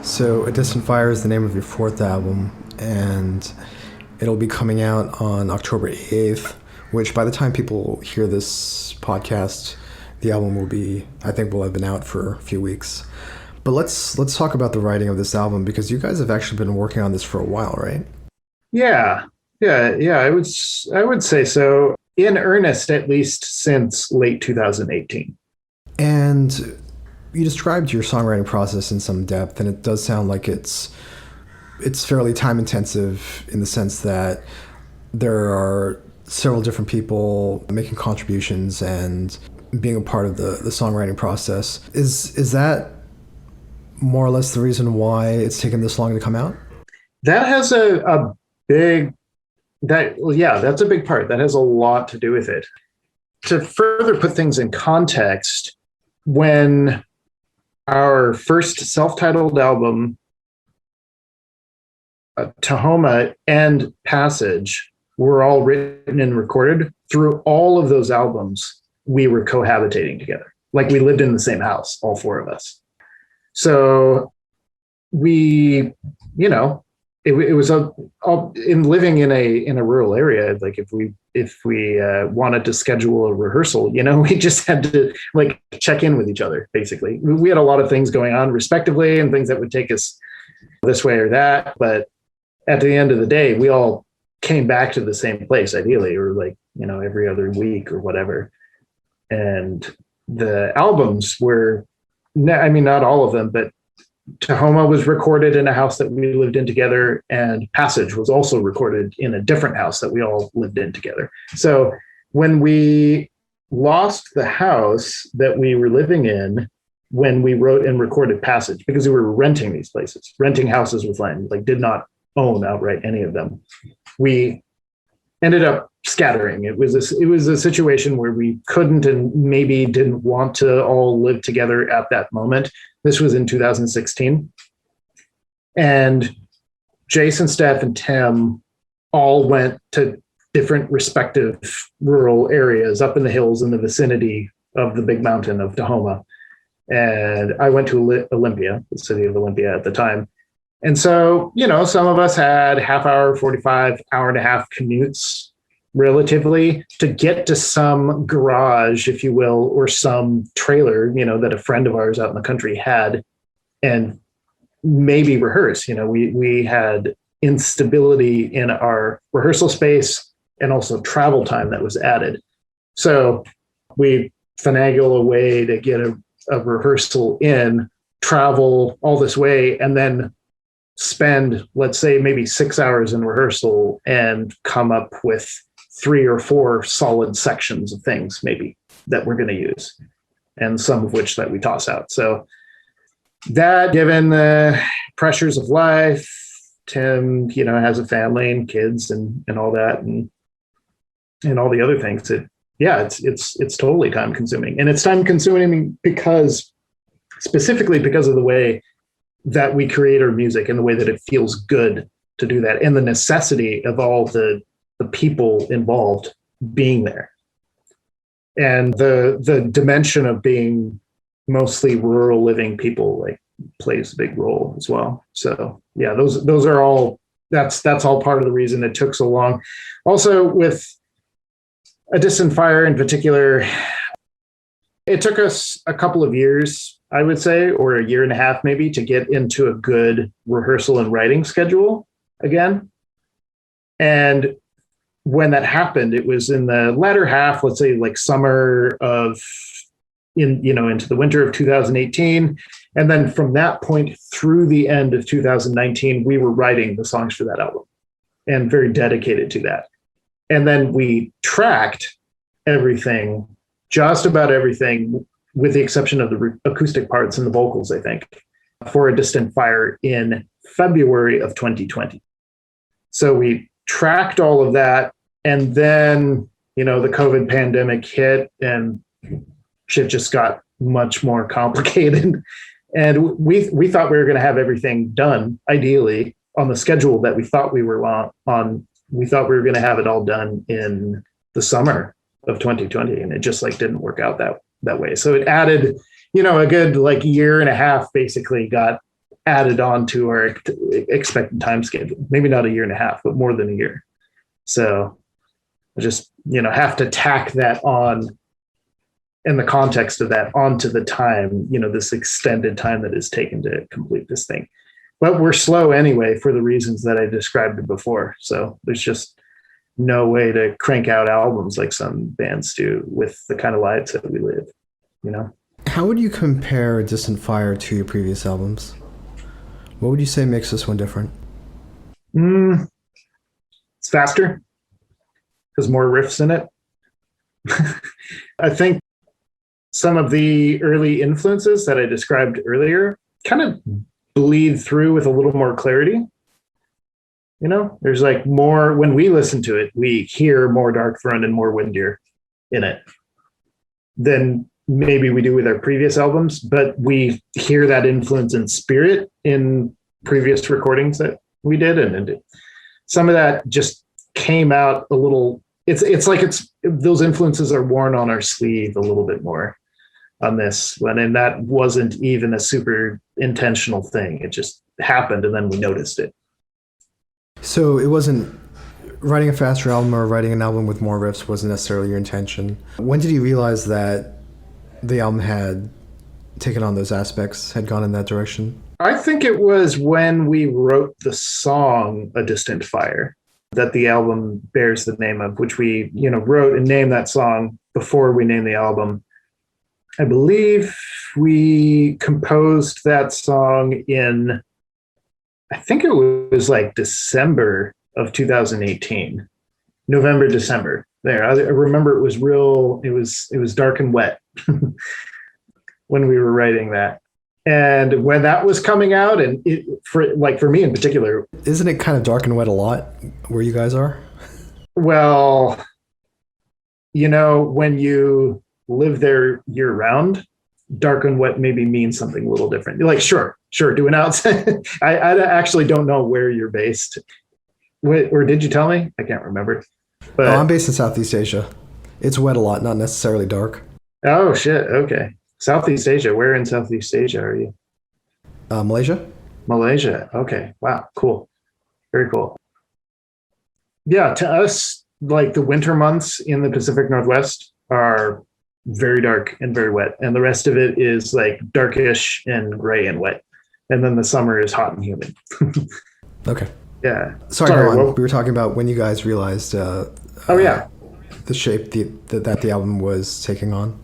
So, A Distant Fire is the name of your fourth album, and it'll be coming out on October 8th, which by the time people hear this podcast, the album will be, I think, will have been out for a few weeks. But let's talk about the writing of this album, because you guys have actually been working on this for a while, right? Yeah. I would say so, in earnest, at least since late 2018. And you described your songwriting process in some depth, and it does sound like it's fairly time intensive in the sense that there are several different people making contributions and being a part of the songwriting process. Is that more or less the reason why it's taken this long to come out? That has that's a big part. That has a lot to do with it. To further put things in context, when our first self-titled album, Tahoma and Passage, were all written and recorded, through all of those albums, we were cohabitating together. Like, we lived in the same house, all four of us. So we, it was in living in a rural area. Like, if we wanted to schedule a rehearsal, we just had to check in with each other. Basically, we had a lot of things going on respectively, and things that would take us this way or that. But at the end of the day, we all came back to the same place, ideally, or every other week or whatever. And the albums were, not all of them, but Tahoma was recorded in a house that we lived in together, and Passage was also recorded in a different house that we all lived in together. So when we lost the house that we were living in, when we wrote and recorded Passage, because we were renting these places, renting houses with land, did not own outright any of them, we ended up scattering. It was a situation where we couldn't and maybe didn't want to all live together at that moment. This was in 2016. And Jason, Steph, and Tim all went to different respective rural areas up in the hills in the vicinity of the big mountain of Tahoma. And I went to Olympia, the city of Olympia at the time. And so, some of us had half hour, 45, hour and a half commutes relatively to get to some garage, if you will, or some trailer, that a friend of ours out in the country had, and maybe rehearse. We had instability in our rehearsal space and also travel time that was added. So we finagle a way to get a rehearsal in, travel all this way, and then spend, let's say, maybe 6 hours in rehearsal and come up with 3 or 4 solid sections of things maybe that we're going to use, and some of which that we toss out. So that, given the pressures of life, Tim, has a family and kids and all that, and all the other things, it's totally time consuming. And it's time consuming specifically because of the way that we create our music and the way that it feels good to do that, and the necessity of all the people involved being there, and the dimension of being mostly rural living people plays a big role as well. So yeah, those are all, that's all part of the reason it took so long. Also, with A Distant Fire in particular, it took us a couple of years, I would say, or a year and a half maybe, to get into a good rehearsal and writing schedule again. And when that happened, it was in the latter half, let's say summer of, into the winter of 2018. And then from that point through the end of 2019, we were writing the songs for that album and very dedicated to that. And then we tracked everything, just about everything, with the exception of the acoustic parts and the vocals, I think, for A Distant Fire in February of 2020. So we tracked all of that, and then the COVID pandemic hit, and shit just got much more complicated. And we thought we were going to have everything done, ideally, on the schedule that we thought we were on. We thought we were going to have it all done in the summer of 2020, and it just didn't work out that way. So it added, a good year and a half basically got added on to our expected time schedule. Maybe not a year and a half, but more than a year. So I just, have to tack that on, in the context of that, onto the time, this extended time that is taken to complete this thing. But we're slow anyway for the reasons that I described before. So there's just no way to crank out albums like some bands do with the kind of lives that we live, How would you compare Distant Fire to your previous albums? What would you say makes this one different? It's faster. There's more riffs in it. I think some of the early influences that I described earlier kind of bleed through with a little more clarity. There's like more, when we listen to it, we hear more Darkthrone and more Windir in it than maybe we do with our previous albums, but we hear that influence in spirit in previous recordings that we did. And some of that just came out a little, it's like those influences are worn on our sleeve a little bit more on this one. And that wasn't even a super intentional thing. It just happened and then we noticed it. So it wasn't writing a faster album or writing an album with more riffs wasn't necessarily your intention. When did you realize that the album had taken on those aspects, had gone in that direction? I think it was when we wrote the song A Distant Fire that the album bears the name of, which we, wrote and named that song before we named the album. I believe we composed that song in, I think it was like December of 2018, November, December. There, I remember it was dark and wet when we were writing that. And when that was coming out, and for me in particular, isn't it kind of dark and wet a lot where you guys are? Well, when you live there year round, dark and wet maybe means something a little different. You're like, sure, do an outside. I actually don't know where you're based. Or did you tell me? I can't remember. But I'm based in Southeast Asia. It's wet a lot, not necessarily dark. Oh, shit. Okay. Southeast Asia. Where in Southeast Asia are you? Malaysia. Malaysia. Okay. Wow. Cool. Very cool. Yeah. To us, like the winter months in the Pacific Northwest are very dark and very wet. And the rest of it is like darkish and gray and wet. And then the summer is hot and humid. Okay. Yeah. Sorry, go on. Well, we were talking about when you guys realized the shape that the album was taking on.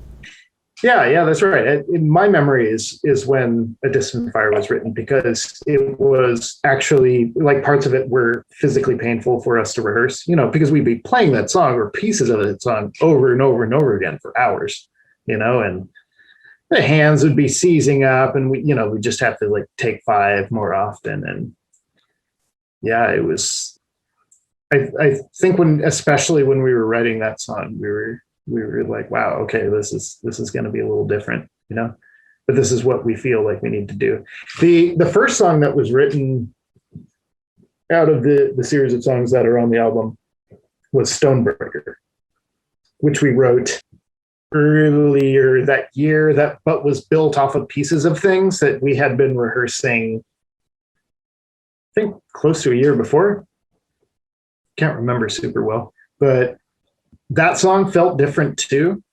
Yeah, that's right. My memory is when A Distant Fire was written, because it was actually like parts of it were physically painful for us to rehearse, because we'd be playing that song or pieces of that song over and over and over again for hours, and the hands would be seizing up and we just have to like take 5 more often. And yeah, it was, I think especially when we were writing that song, we were like, wow, okay, this is going to be a little different, but this is what we feel like we need to do. The first song that was written out of the series of songs that are on the album was Stonebreaker, which we wrote earlier that year, but was built off of pieces of things that we had been rehearsing, I think close to a year before. Can't remember super well, but that song felt different too,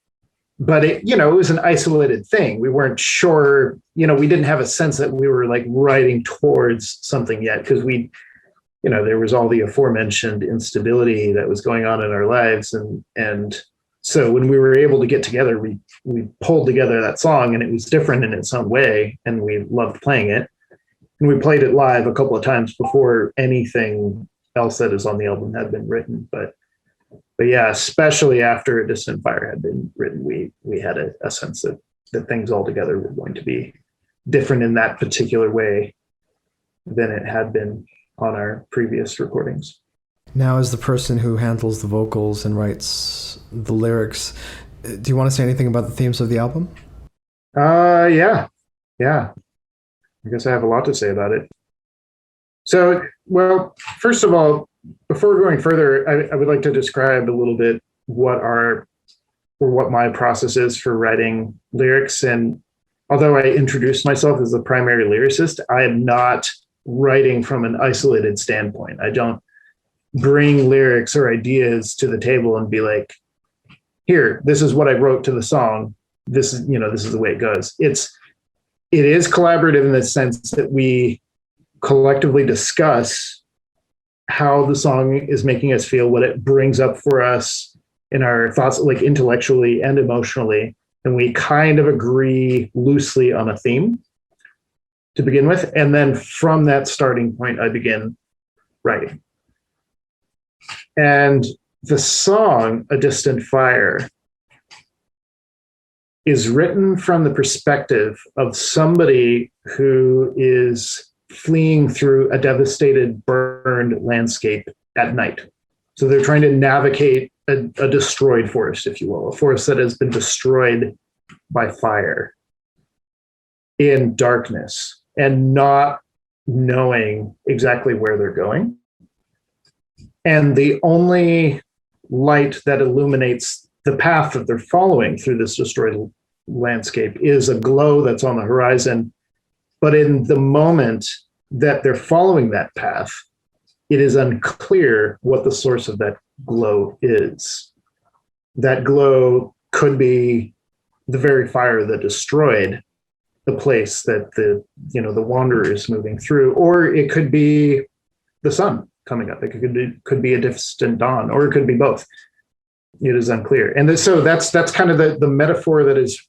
but it was an isolated thing. We weren't sure, we didn't have a sense that we were like writing towards something yet, because there was all the aforementioned instability that was going on in our lives. And so when we were able to get together, we pulled together that song, and it was different in its own way. And we loved playing it. And we played it live a couple of times before anything else that is on the album had been written. But yeah, especially after A Distant Fire had been written, we had a sense that things altogether were going to be different in that particular way than it had been on our previous recordings. Now, as the person who handles the vocals and writes the lyrics, do you want to say anything about the themes of the album? Yeah. I guess I have a lot to say about it. So, well, first of all, before going further, I would like to describe a little bit what my process is for writing lyrics. And although I introduced myself as the primary lyricist, I am not writing from an isolated standpoint. I don't bring lyrics or ideas to the table and be like, here, this is what I wrote to the song. This is, this is the way it goes. It is collaborative in the sense that we collectively discuss how the song is making us feel, what it brings up for us in our thoughts, like intellectually and emotionally. And we kind of agree loosely on a theme to begin with. And then from that starting point, I begin writing. And the song, A Distant Fire, is written from the perspective of somebody who is fleeing through a devastated, burned landscape at night. So they're trying to navigate a destroyed forest, if you will, a forest that has been destroyed by fire in darkness and not knowing exactly where they're going. And the only light that illuminates the path that they're following through this destroyed landscape is a glow that's on the horizon. But in the moment that they're following that path, it is unclear what the source of that glow is. That glow could be the very fire that destroyed the place that the wanderer is moving through, or it could be the sun coming up. It could be a distant dawn, or it could be both. It is unclear. And so that's kind of the metaphor that is,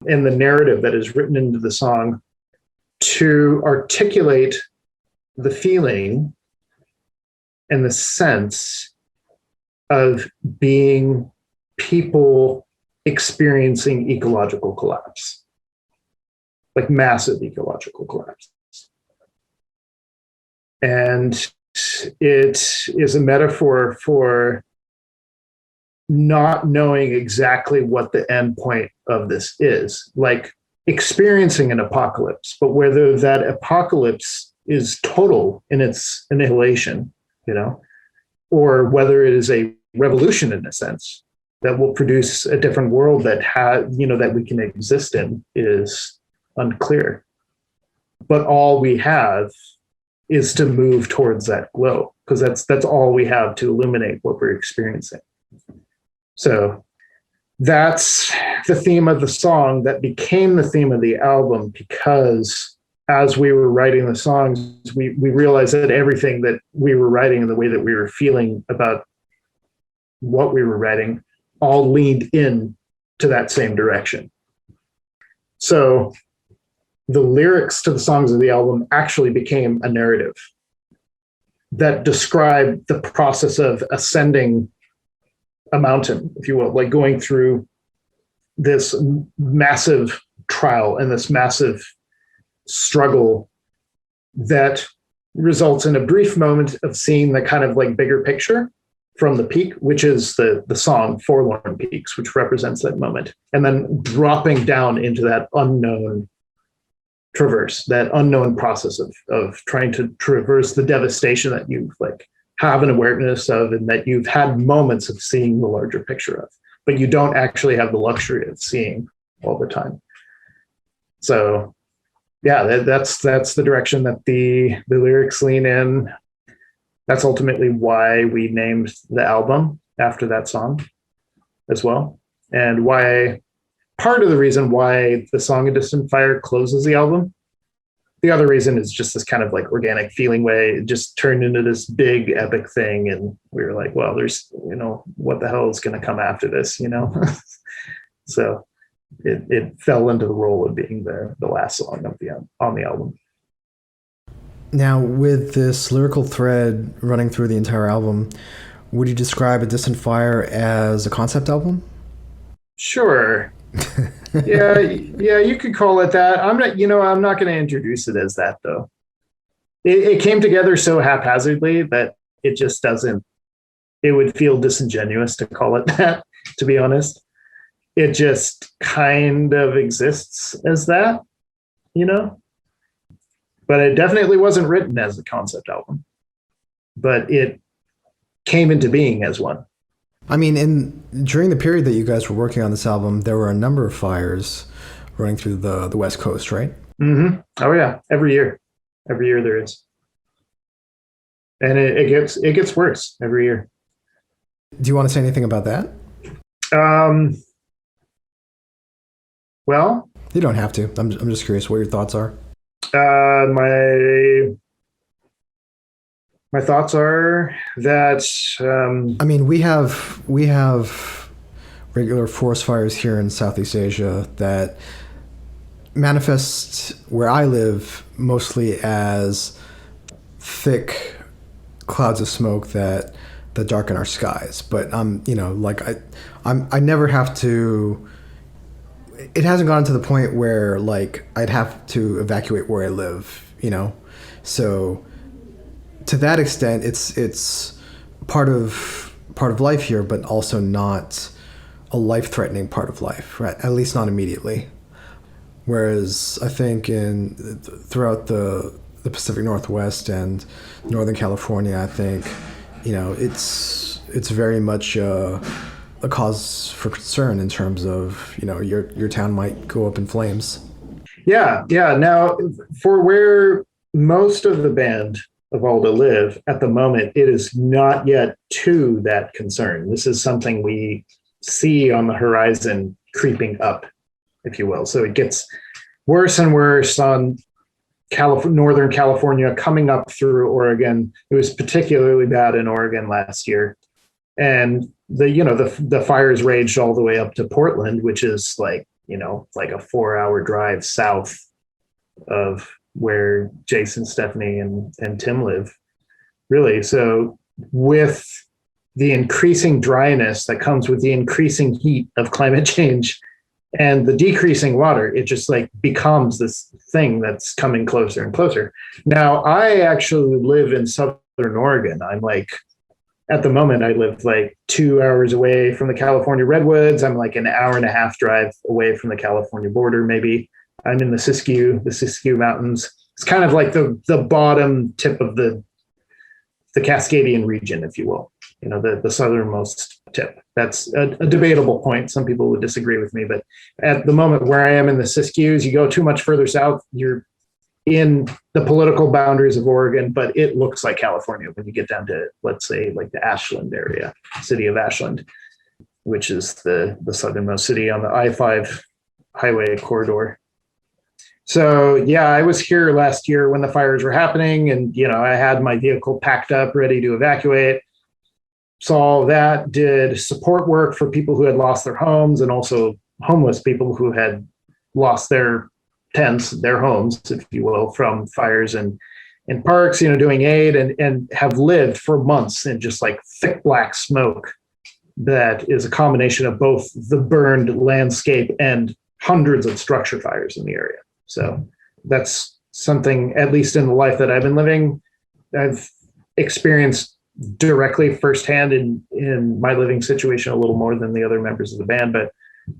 and the narrative that is written into the song to articulate the feeling and the sense of being people experiencing ecological collapse, like massive ecological collapse. And it is a metaphor for not knowing exactly what the end point of this is, like experiencing an apocalypse, but whether that apocalypse is total in its annihilation, or whether it is a revolution in a sense that will produce a different world that that we can exist in, is unclear. But all we have is to move towards that glow, because that's all we have to illuminate what we're experiencing. So that's the theme of the song that became the theme of the album, because as we were writing the songs, we realized that everything that we were writing and the way that we were feeling about what we were writing all leaned in to that same direction. So the lyrics to the songs of the album actually became a narrative that described the process of ascending a mountain, if you will, like going through this massive trial and this massive struggle that results in a brief moment of seeing the kind of like bigger picture from the peak, which is the song Forlorn Peaks, which represents that moment, and then dropping down into that unknown traverse, that unknown process of trying to traverse the devastation that you've like have an awareness of, and that you've had moments of seeing the larger picture of, but you don't actually have the luxury of seeing all the time. So yeah, that's the direction that the lyrics lean in. That's ultimately why we named the album after that song as well. And why, part of the reason why the song A Distant Fire closes the album. The other reason is just this kind of like organic feeling way. It just turned into this big epic thing. And we were like, well, there's, what the hell is going to come after this, So it fell into the role of being the last song on the album. Now, with this lyrical thread running through the entire album, would you describe A Distant Fire as a concept album? Sure. Yeah, you could call it that. I'm not going to introduce it as that, though. It came together so haphazardly that it just doesn't, it would feel disingenuous to call it that, to be honest. It just kind of exists as that, But it definitely wasn't written as a concept album. But it came into being as one. I mean, during the period that you guys were working on this album, there were a number of fires running through the West Coast, right? Mm-hmm. Oh yeah, every year there is, and it gets worse every year. Do you want to say anything about that? Um, well, You don't have to. I'm just curious what your thoughts are. My thoughts are that I mean, we have regular forest fires here in Southeast Asia that manifest where I live mostly as thick clouds of smoke that darken our skies. But like I never have to. It hasn't gotten to the point where like I'd have to evacuate where I live. So to that extent, it's part of life here, but also not a life-threatening part of life, right? At least not immediately. Whereas I think throughout the Pacific Northwest and Northern California, I think it's very much a cause for concern in terms of your town might go up in flames. yeah, yeah. Now, for where most of the band of Alda live at the moment, it is not yet to that concern. This is something we see on the horizon creeping up, if you will. So it gets worse and worse on Northern California, coming up through Oregon. It was particularly bad in Oregon last year, and the fires raged all the way up to Portland, which is like a 4-hour drive south of where Jason, Stephanie, and Tim live. Really, so with the increasing dryness that comes with the increasing heat of climate change and the decreasing water, it just like becomes this thing that's coming closer and closer. Now, I actually live in Southern Oregon. I'm like, at the moment, I live like 2 hours away from the California redwoods. I'm like an hour and a half drive away from the California border, maybe. I'm in the Siskiyou Mountains. It's kind of like the bottom tip of the Cascadian region, if you will, the southernmost tip. That's a debatable point. Some people would disagree with me, but at the moment where I am in the Siskiyous, you go too much further south, you're in the political boundaries of Oregon, but it looks like California when you get down to, let's say, like the Ashland area, city of Ashland, which is the southernmost city on the I-5 highway corridor. So yeah, I was here last year when the fires were happening, and I had my vehicle packed up, ready to evacuate. Saw that, did support work for people who had lost their homes, and also homeless people who had lost their tents, their homes, if you will, from fires and in parks. Doing aid, and have lived for months in just like thick black smoke that is a combination of both the burned landscape and hundreds of structure fires in the area. So that's something, at least in the life that I've been living, I've experienced directly firsthand in my living situation a little more than the other members of the band. But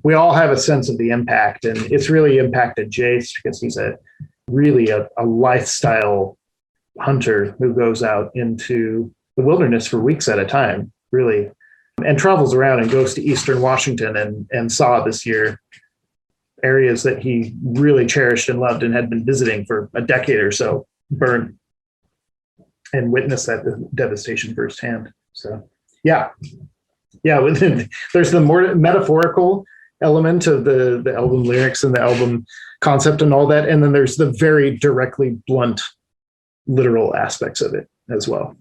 we all have a sense of the impact, and it's really impacted Jace because he's really a lifestyle hunter who goes out into the wilderness for weeks at a time, really, and travels around and goes to Eastern Washington and saw this year areas that he really cherished and loved and had been visiting for a decade or so burned, and witnessed that devastation firsthand. So yeah, there's the more metaphorical element of the album lyrics and the album concept and all that, and then there's the very directly blunt literal aspects of it as well.